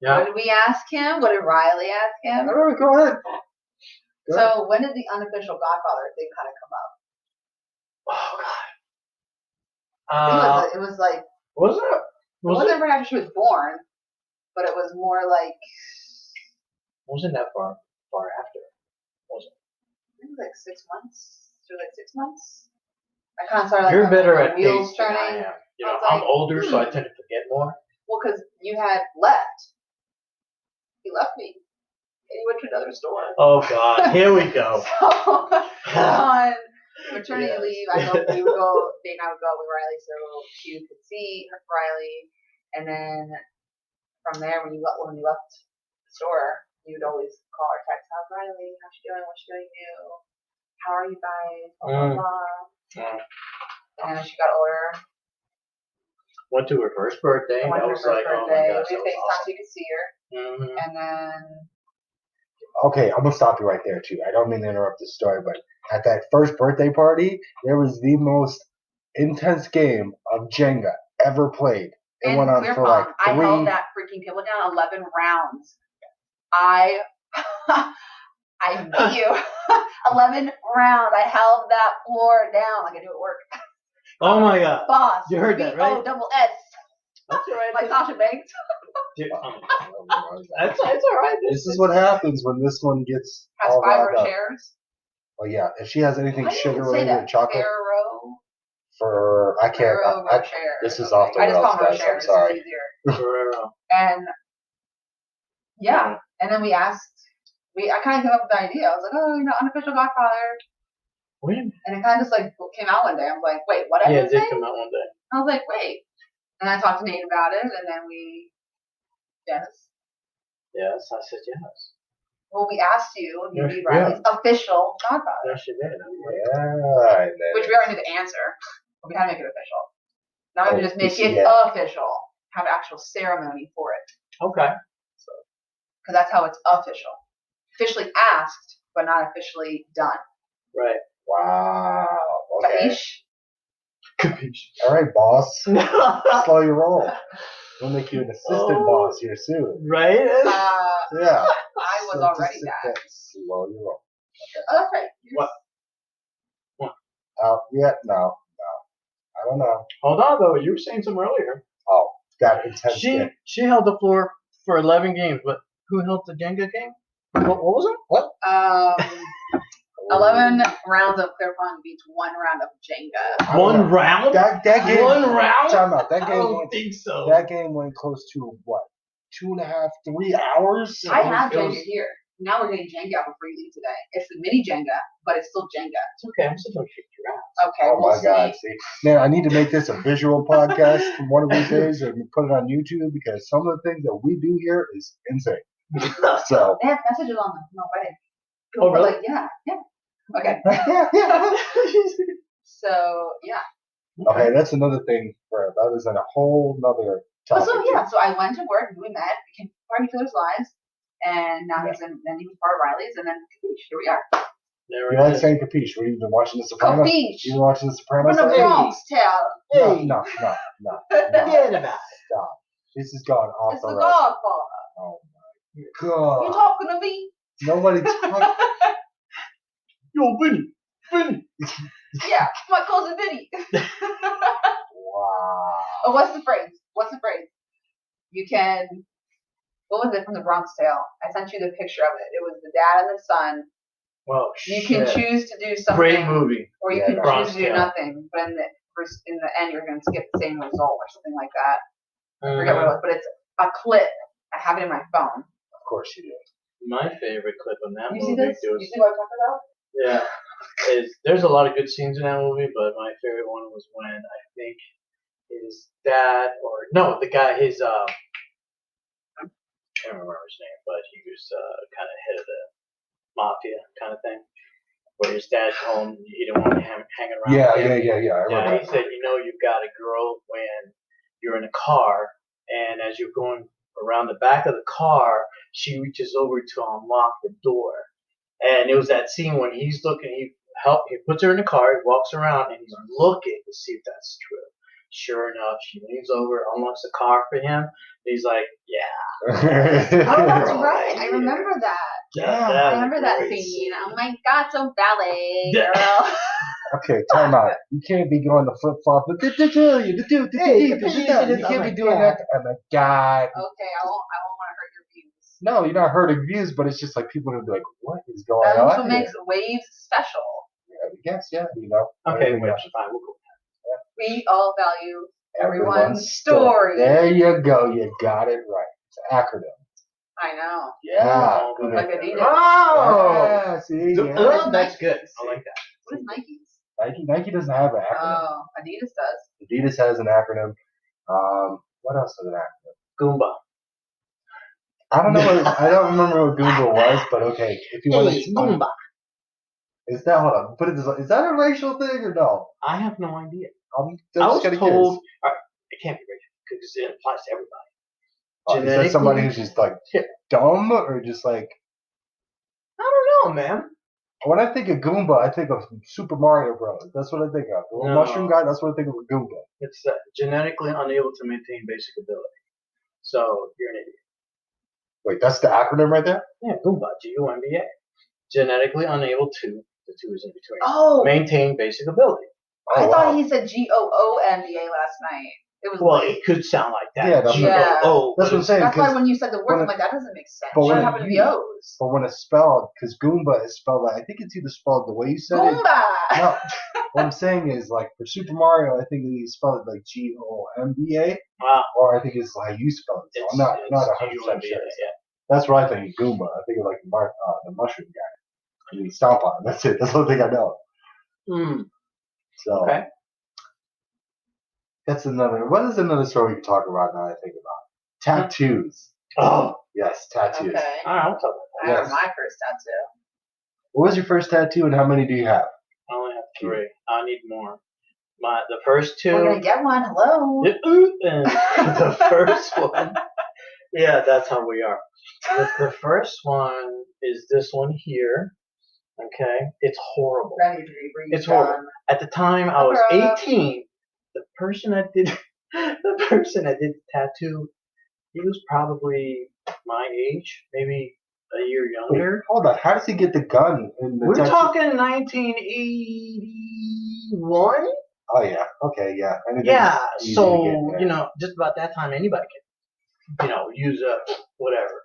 Yeah. What did we ask him? What did Riley ask him? All right, go ahead. So when did the unofficial Godfather thing kind of come up? Oh God. It was like. Was it? It wasn't right after she was born, but it was more like. It wasn't that far after, was it? I think it was like 6 months. Through like 6 months. I kind of started like. You're better at wheels dates turning. than I am. You know, I'm older, so I tend to forget more. Well, because you had left. He left me. And he went to another store. Oh God! Here we go. So on maternity leave, Dave and I would go with Riley so she could see Riley, and then from there, when you left the store, you would always call or text, "How's Riley? How's she doing? What's she doing new? How are you guys? Blah blah blah." And as she got older, went to her first birthday. Went to her first birthday. Oh my gosh, we FaceTime awesome. so you could see her, and then. Okay, I'm gonna stop you right there too. I don't mean to interrupt the story, but at that first birthday party, there was the most intense game of Jenga ever played. It went on for like 3. I held that freaking table down 11 rounds. I beat you. 11 rounds. I held that floor down like I do at work. Oh my God. Boss. You heard that, right? B-O-double-S. That's all right. Like Sasha Banks. That's all right. This is what happens when this one gets has all 5 wrapped up. chairs. Well, yeah. If she has anything sugar related or chocolate, this is off the I just rails, call them guys. chairs. I'm sorry. It's easier. And yeah, and then I kind of came up with the idea. I was like, oh, unofficial Godfather. When? And it kind of just like came out one day. I'm like, wait, what? Yeah, it did come out one day. I was like, wait. And I talked to Nate about it, and then yes. Yes, I said yes. Well, we asked you if you need Riley's official Godfather. Yes, you did. Yeah. Which we already knew the answer, but we had to make it official. Now we can just make it official. Have an actual ceremony for it. Okay. Because that's how it's official. Officially asked, but not officially done. Right. Wow. Okay. Capiche. All right, boss. Slow your roll. We'll make you an assistant boss here soon. Right? Yeah. I was already that. Slow your roll. Okay. Oh, that's right. What? No. I don't know. Hold on, though. You were saying something earlier. Oh, that intense game. She held the floor for 11 games, but who held the Jenga game? What was it? What? 11 rounds of clear pong beats 1 round of Jenga. One round? That game. 1 round? Time out. That game I don't think so. That game went close to what? 2.5, 3 hours. I have it was- Jenga here. Now we're getting Jenga for free league today. It's the mini Jenga, but it's still Jenga. It's okay. I'm still gonna kick your ass. Okay, Oh we'll my God! see. See, man, I need to make this a visual podcast one of these days and put it on YouTube because some of the things that we do here is insane. So, They have messages on them. No way. Oh, really? Like, yeah. Okay. yeah. So yeah. Okay, that's another thing. That is in a whole nother But topic. so yeah, so I went to work and we met, became part of each other's lives, and now he's part of Riley's, and then here we are. There You it like is. saying Capiche? What have you been watching The Sopranos? Capiche. You been watching The Sopranos? From the Bronx tale. No. Forget about it. Stop. This has gone off It's the the rails. Godfather. Oh my You God. talking to me? Nobody talk. Yo, Vinny. Yeah, my cousin Vinny. Wow. Oh, what's the phrase? You can. What was it from the Bronx Tale? I sent you the picture of it. It was the dad and the son. Well, You can choose to do something, Great movie. or you Yeah, can Bronx choose to do Tale. nothing. But in the end, you're going to get the same result or something like that. I forget what it was, but it's a clip. I have it in my phone. Of course you do. My favorite clip of that You see movie this? You was see what I'm talking about? there's a lot of good scenes in that movie, but my favorite one was when I think his dad the guy I can't remember his name, but he was kind of head of the mafia kind of thing. Where his dad told him he didn't want to hang around. Yeah. with him. I remember Yeah, he said, you've got a girl when you're in a car, and as you're going around the back of the car, she reaches over to unlock the door. And it was that scene when he's looking, he puts her in the car, he walks around, and he's looking to see if that's true. Sure enough, she leans over, unlocks the car for him, and he's like, yeah. Oh, that's right. I remember that. Yeah. I remember that great scene. Oh my God, so ballet, girl. Okay, time out. You can't be going to flip flop. You can't be doing that. Oh my God. Okay, I won't want to hurt your views. No, you're not hurting views, but it's just like people are gonna be like, what is going That's on? what makes waves special. Yeah, I guess, yeah, you know. Okay, Everything wait, else. fine, we'll go. We all value everyone's Everyone's story. There you go. You got it right. It's an acronym. I know. Yeah. Good. Like Adidas. Yeah, see, yeah. That's good. I like that. What is Nike's? Nike doesn't have an acronym. Oh, Adidas does. Adidas has an acronym. What else is an acronym? Goomba. I don't know. I don't remember what Google was, but okay. If you want to explain, Goomba. is that hold on? Put it this way. Is that a racial thing or no? I have no idea. I'm I was just told, curious. all right, it can't be racial because it applies to everybody. Is that somebody who's just like dumb or just like? I don't know, man. When I think of Goomba, I think of Super Mario Bros. That's what I think of. The little No. mushroom guy. That's what I think of a Goomba. It's genetically unable to maintain basic ability. So you're an idiot. Wait, that's the acronym right there. Yeah, Goomba, G-O-M-B-A. Genetically unable to, the two is in between, Oh, maintain basic ability. Oh, I wow. thought he said GOOMBA last night. It was Well, late. it could sound like that. Yeah, that's G-O-O. That's what I'm saying. That's why 'cause- when you said the when word, it- I'm like, that doesn't make sense. but when Should it- happen to be O's. But when it's spelled, because Goomba is spelled like, I think it's either spelled the way you said it. Goomba! No, what I'm saying is like for Super Mario, I think you spell it like G-O-M-B-A, Wow. or I think it's how you spell it. So I'm not 100% sure. Yeah. That's what I think of Goomba. I think of like the mushroom guy. And you stomp on him. That's it. That's the only thing I know. Hmm. So Okay. that's another. What is another story we can talk about now? I think about tattoos. Oh. Yes, tattoos. Okay. All right, I'll talk about I have Yes. my first tattoo. What was your first tattoo, and how many do you have? that. I only have 3. I need more. The first 2. We're going to get one. Hello. And the first one. Yeah, that's how we are. The first one is this one here. Okay, it's horrible. Ready to be breathed It's horrible. on. At the time, I was Cover up. 18. The person that did the tattoo, he was probably my age, maybe a year younger. Hold on. How does he get the gun in the We're tattoo? talking 1981. Oh yeah. Okay. Yeah. Anything Yeah. is easy to So get, yeah. just about that time, anybody can, use whatever.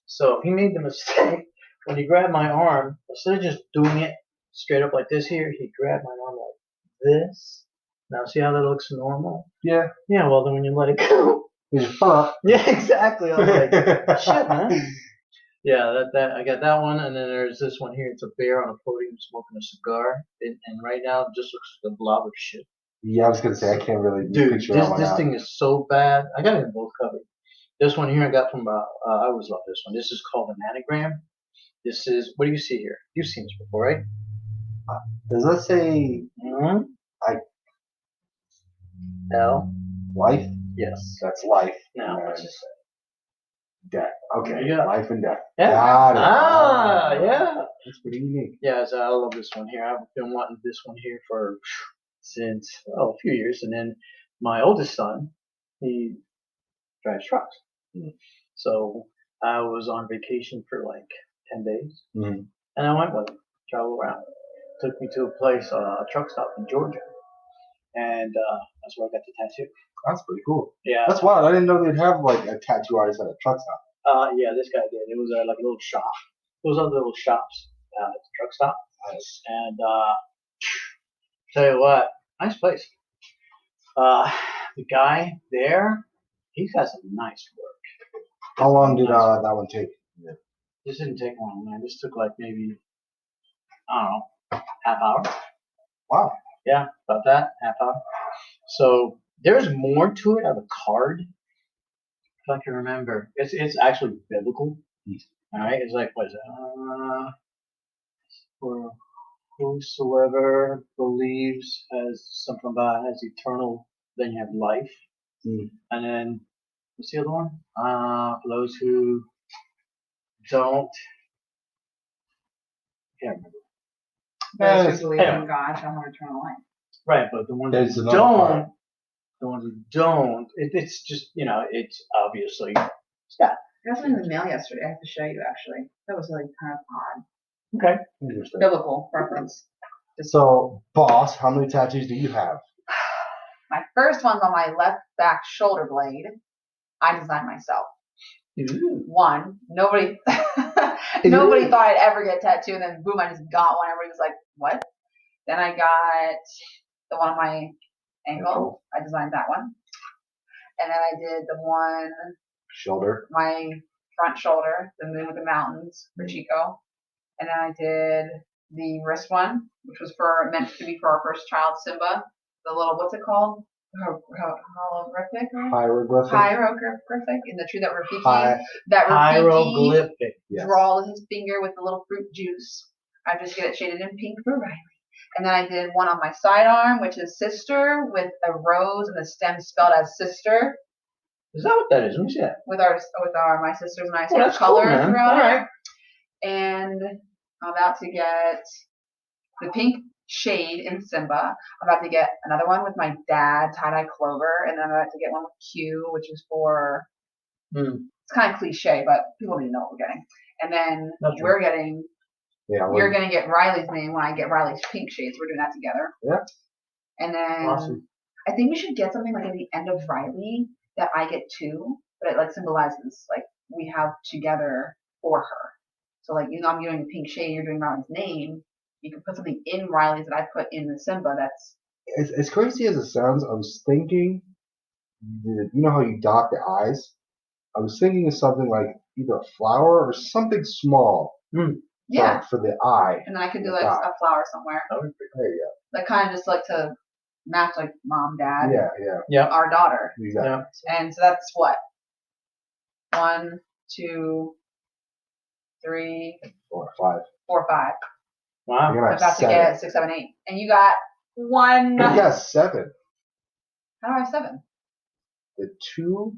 So he made the mistake when he grabbed my arm. Instead of just doing it straight up like this here, he grabbed my arm like this. Now see how that looks normal? Yeah. Yeah. Well, then when you let it go, He's fur. Yeah, exactly. I was like, shit, man. Yeah, that I got that one, and then there's this one here. It's a bear on a podium smoking a cigar, and right now it just looks like a blob of shit. Yeah, I was gonna say I can't really Dude, picture that one this out. thing is so bad. I got it in both covers. This one here I got from I always love this one. This is called an anagram. This is, what do you see here? You've seen this before, right? Does that say Mm-hmm. L. life? Yes. That's life. Now, And what's this say? death. Okay. Yeah. Life and death. Yeah. Got it. Ah, yeah. That's pretty unique. Yeah, so I love this one here. I've been wanting this one here for since a few years, and then my oldest son, he drives trucks. So I was on vacation for like 10 days, Mm-hmm. and I went with him, travel around. Took me to a place, a truck stop in Georgia, and that's where I got the tattoo. That's pretty cool. Yeah. That's wild. I didn't know they'd have like a tattoo artist at a truck stop. Yeah, this guy did. It was like a little shop. Those other little shops at the truck stop. Nice. And tell you what, nice place. The guy there, he's got some nice work. How long did that one take? Yeah. This didn't take long, man. This took like maybe, I don't know, half hour. Wow. Yeah, about that, half hour. So there's more to it. I have a card, if I can remember. It's actually biblical. All right, it's like, what is it? For whosoever believes has something about has eternal, then you have life. And then what's the other one? For those who don't, I can't remember. Those who believe in God shall have eternal life. Right, but the ones There's who another don't, part. the ones who don't, it's just, it's obviously, I got something in the mail yesterday. I have to show you actually. That was like kind of odd. okay. Interesting. Biblical reference. So, boss, how many tattoos do you have? My first one's on my left back shoulder blade. I designed myself. Ooh. One. Nobody nobody thought I'd ever get a tattoo, and then boom, I just got one. Everybody was like, what? Then I got the one on my ankle. I designed that one. And then I did the one Shoulder. my front shoulder, the moon with the mountains for Chico. And then I did the wrist one, which was meant to be for our first child, Simba. The little, what's it called? Holographic? Hieroglyphic. Hieroglyphic in the tree that Rafiki. Hieroglyphic. Yes. Draw his finger with the little fruit juice. I just get it shaded in pink for Riley. And then I did one on my sidearm, which is sister, with a rose and the stem spelled as sister. Is that what that is? Let me see that. With my sisters and I that's color cool, man. throughout All it. right. And I'm about to get the pink shade in Simba. I'm about to get another one with my dad, tie-dye Clover, and then I'm about to get one with Q, which is for, it's kind of cliche, but people need to know what we're getting. And then you're going to get Riley's name when I get Riley's pink shades. We're doing that together. Yeah. And then Awesome. I think we should get something like at the end of Riley that I get too, but it like symbolizes like we have together for her. So like, I'm doing a pink shade, you're doing Riley's name. You can put something in Riley's that I put in the Simba. That's as crazy as it sounds. I was thinking, you know how you dot the eyes? I was thinking of something like either a flower or something small. Yeah. For the eye. And then I could do like a flower somewhere. There you go. Like kind of just like to match like mom, dad. Yeah. Our daughter. Exactly. Yeah. And so that's what? 1, 2, 3, 4, 5. 4, 5. Wow. You're I'm about to get 6, 7, 8. And you got 1. You got 7. How do I have 7? The 2.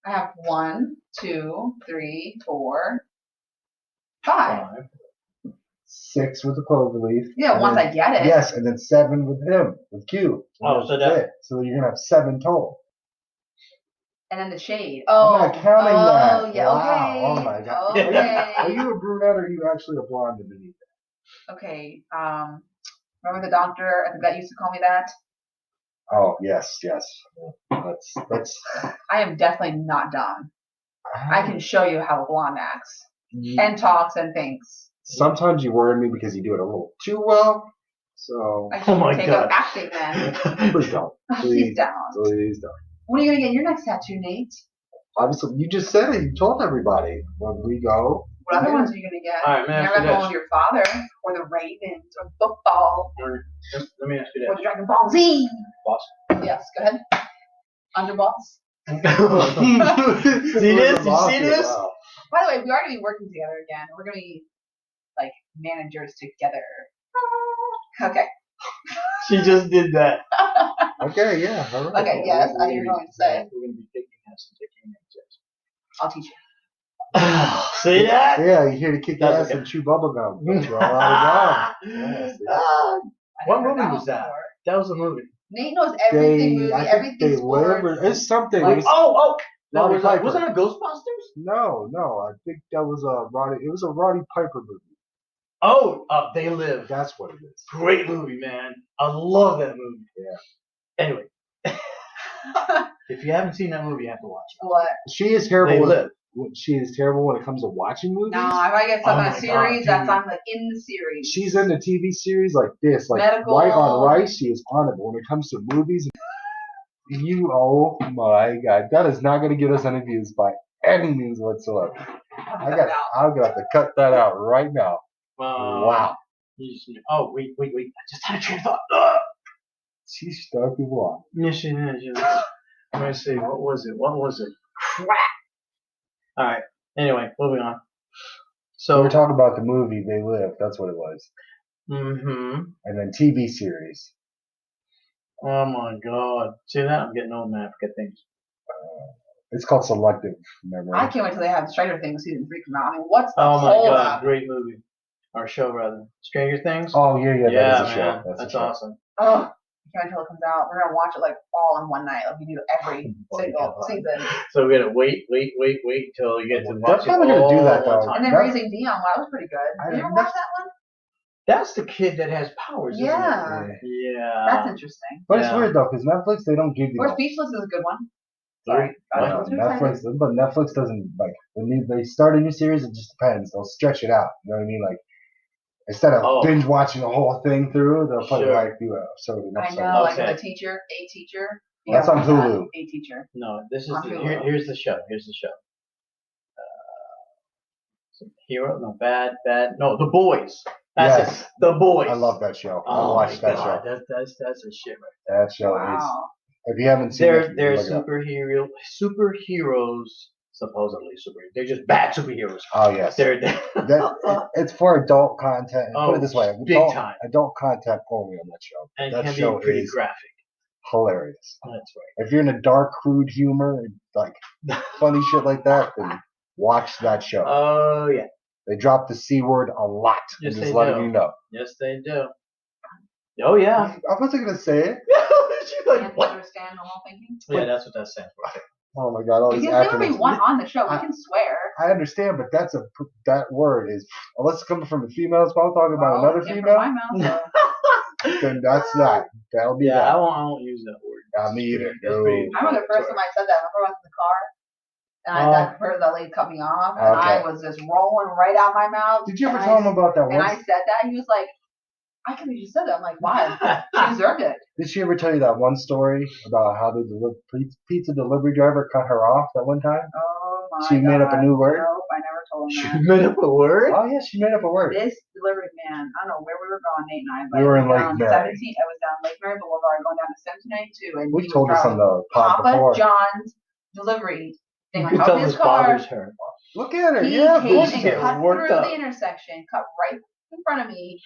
I have 1, 2, 3, 4, 5. 6 with the clover leaf. Yeah, once I get it. Yes, and then 7 with him, with Q. Oh, so that. So you're gonna have 7 total. And then the shade. I'm not counting that. Oh, yeah, Wow. okay. Oh my god. Okay. Are you a brunette or are you actually a blonde underneath? Okay. Remember the doctor at the vet used to call me that? Oh yes. That's. I am definitely not dumb. I can show you how a blonde acts and talks and thinks. Sometimes you worry me because you do it a little too well. So. I should my take God. up acting then. Please don't. Please don't. Please don't. When are you gonna get your next tattoo, Nate? Obviously, you just said it. You told everybody. When we go. What other ones are you gonna get? All right, let me You're ask not you going this. with your father, or the Ravens, or football, Let me ask you or the Dragon Ball Z. Boss. Yes, go ahead. Underboss. See this? You see this? Wow. By the way, we are gonna be working together again. We're gonna be like managers together. Okay. She just did that. Okay, yeah. All right. Okay, yes, I know you're going to say. We're going to be kicking ass and kicking names. I'll teach you. See that? Yeah, you're here to kick That's ass okay. and chew bubble gum. But you're all out of gum. Yeah, see? I What never movie heard was that? before. That was a movie. Nate knows everything movie, I think everything they sports. live. It's something. Like, It was, oh, that Roddy was Piper. was that a Ghostbusters? no. I think that was a Roddy. It was a Roddy Piper movie. Oh, They Live. That's what it is. Great movie, man. I love that movie. Yeah. Anyway, if you haven't seen that movie, you have to watch it. What? She is terrible. They when- Live. She is terrible when it comes to watching movies. No, if I get stuff Oh in my a God, series, that's dude. I'm like in the series. She's in the TV series like this, like Medical. white on rice. She is on it. But when it comes to movies, oh my God, that is not going to get us any views by any means whatsoever. I'm gonna have to cut that out right now. Wow. Oh, wait. I just had a train of thought. She stuck with one. Yes, she is. Let me see. What was it? Crap. All right. Anyway, moving on. So So we're talking about the movie They Live. That's what it was. Mm-hmm. And then TV series. Oh my God. See that? I'm getting old, man. I forget things. It's called Selective Memory. I can't wait till they have Stranger Things season 3 come out. I mean, what's the Oh my hold God. up? Great movie. Or show, rather. Stranger Things? Oh yeah, that is a man. show. That's a That's show. awesome. Oh, I can't wait till it comes out. We're gonna watch it like all in one night, like we do every Oh my single God. season. So we gotta wait till you get to They're watch it probably gonna do all that, one though. time. And then That- Raising Dion, that was pretty good. Did you ever watch that one? That's the kid that has powers, isn't Yeah. it? Yeah. That's interesting. But it's Yeah. weird though, because Netflix they don't give you. Or the- Speechless is a good one. Sorry. Yeah, I was too excited. Netflix doesn't like when they start a new series. It just depends. They'll stretch it out. You know what I mean? Like instead of Oh. binge watching the whole thing through, they'll put Sure. like do an episode. I know, like Okay. a teacher. That's Yeah, on Hulu. A teacher. No, this is On the, Hulu. here's the show. Hero? No, bad. No, The Boys. That's Yes. it. The Boys. I love that show. I Oh watched my that God, show. that's a shit right That show is. Wow. If you haven't seen there. it, They're look it up. superheroes, supposedly superheroes. They're just bad superheroes. Oh yes. It's for adult content. Put it this way: big time. adult content only on that show. And That can show be pretty is graphic. hilarious. That's right. If you're into dark, crude humor, like funny shit like that, then watch that show. Oh yeah. They drop the C word a lot. Yes, I'm they just letting do. you know. Yes, they do. Oh yeah. I wasn't gonna say it. She's like, Can't what? understand normal thinking. Yeah, that's what that stands for. Oh my god! All We these can say what we acronyms. want on the show. We can swear. I understand, but that word is unless it's coming from a female's mouth talking about Well, another it came female, from my mouth, so. then that's that. That'll be Yeah, I that. won't use that word. Me either. That's pretty- I remember the first time I said that. I remember I was in the car, and that heard that lady cut me off, and I Okay. was just rolling right out my mouth. Did you ever and tell him about that And I one? said that, and he was like, "I could have just said that." I'm like, "Why? She deserved it." Did she ever tell you that one story about how the pizza delivery driver cut her off that one time? Oh my She God. made up a new word? Nope, I never told him She that. made up a word? Oh yeah, she made up a word. This delivery man, I don't know where we were going, Nate and I, but We were it in was Lake down Mary. 17. I was down Lake Mary Boulevard, going down to 1792, and We've he told was this on driving the pod Papa before. John's delivery thing. You I can got tell in his this car. bothers her. Look at her. He Yeah, came bitch. and getting cut worked through up. the intersection, cut right in front of me.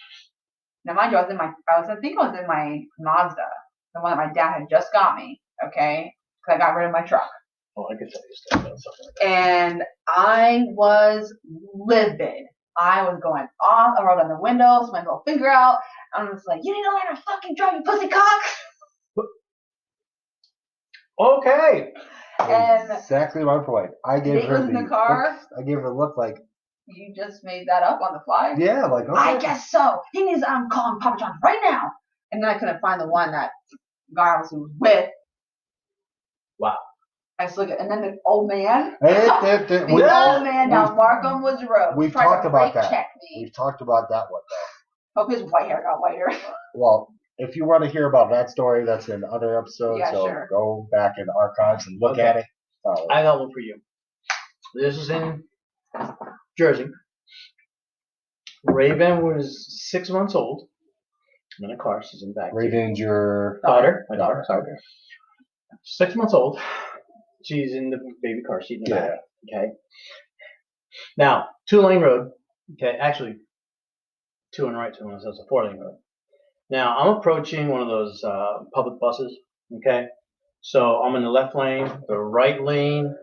Now, mind you, I think I was in my Mazda, the one that my dad had just got me, okay? Because I got rid of my truck. Oh, I can tell you stuff about something like that. And I was livid. I was going off. I rolled down the window, my little finger out. I was like, "You need to learn to fucking drive, you pussy cock." Okay. And Exactly my point. I gave Nate her was in the the car. look, I gave her a look like, You just made that up on the fly. yeah, like okay. I guess so. He needs. I'm calling Papa John right now. And then I couldn't find the one that guy I was with. Wow. I just look at, and then the old man. The The old man down Markham Woods Road. we've tried talked to about brake that. check me. We've talked about that one though. Hope his white hair got whiter. Well, if you want to hear about that story, that's in other episodes. Yeah, so sure. go back in the archives and look Okay. at it. I got one for you. This is in Jersey. Raven was 6 months old. I'm in a car. She's in the back. Raven's your Daughter. My daughter. Sorry. 6 months old. She's in the baby car seat in the back. Okay. Now, 2-lane road. Okay. Actually, 2 on the right, 2 on the left. So it's a 4-lane road. Now, I'm approaching one of those public buses. Okay. So I'm in the left lane, the right lane.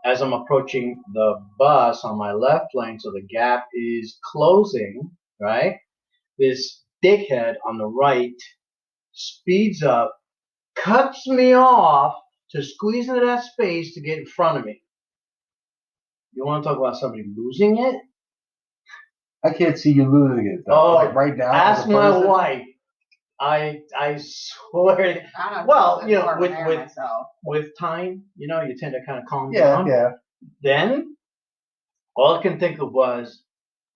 As I'm approaching the bus on my left lane, so the gap is closing, right? This dickhead on the right speeds up, cuts me off to squeeze into that space to get in front of me. You want to talk about somebody losing it? I can't see you losing it though. Oh, like right now. Ask my wife. I swear. I don't know. Well, you know, more aware myself. with time, you know, you tend to kind of calm Yeah, down. yeah. Then, all I can think of was,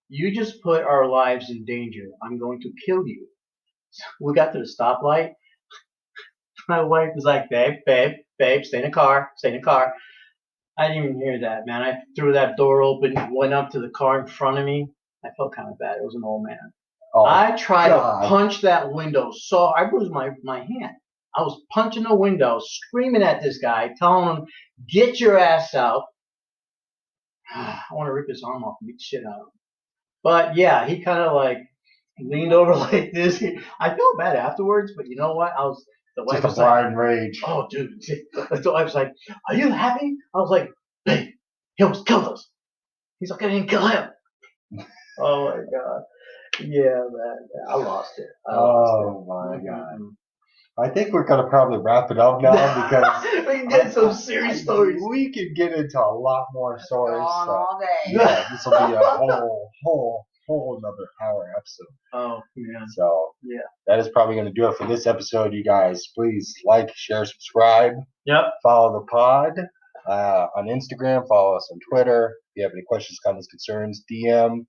you just put our lives in danger. I'm going to kill you. So we got to the stoplight. My wife was like, babe, stay in the car, stay in the car. I didn't even hear that, man. I threw that door open, went up to the car in front of me. I felt kind of bad. It was an old man. Oh, I tried God. to punch that window, so I bruised my hand. I was punching the window, screaming at this guy, telling him, get your ass out. I want to rip his arm off and beat the shit out of him. But yeah, he kind of like leaned over like this. I felt bad afterwards, but you know what? The wife Just a was like, blind rage. oh, dude. The wife was like, are you happy? I was like, babe, he almost killed us. He's like, I didn't kill him. Oh my God. Yeah, man. I lost it. Oh my God. I think we're gonna probably wrap it up now because we can get some serious stories. We could get into a lot more stories. On So, all day. yeah, this will be a whole another hour episode. Oh man. So yeah, that is probably gonna do it for this episode. You guys, please like, share, subscribe. Yep. Follow the pod on Instagram. Follow us on Twitter. If you have any questions, comments, concerns, DM,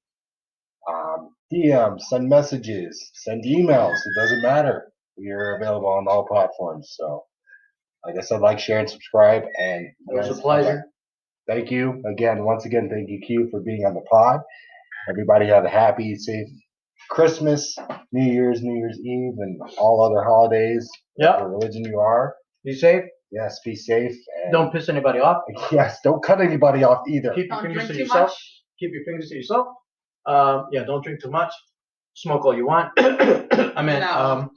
send messages, send emails. It doesn't matter. We are available on all platforms. So, like I said, like, share, and subscribe. And it was a pleasure. Thank you again. Once again, thank you, Q, for being on the pod. Everybody have a happy, safe Christmas, New Year's Eve, and all other holidays. Yep. Whatever religion you are. Be safe. Yes, be safe. And Don't piss anybody off. yes, don't cut anybody off either. Keep your Don't fingers drink to too yourself. much. Keep your fingers to yourself. Yeah, don't drink too much. Smoke all you want. I mean, No.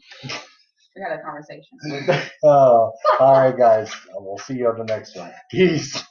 We had a conversation. All right, guys. We'll see you on the next one. Peace.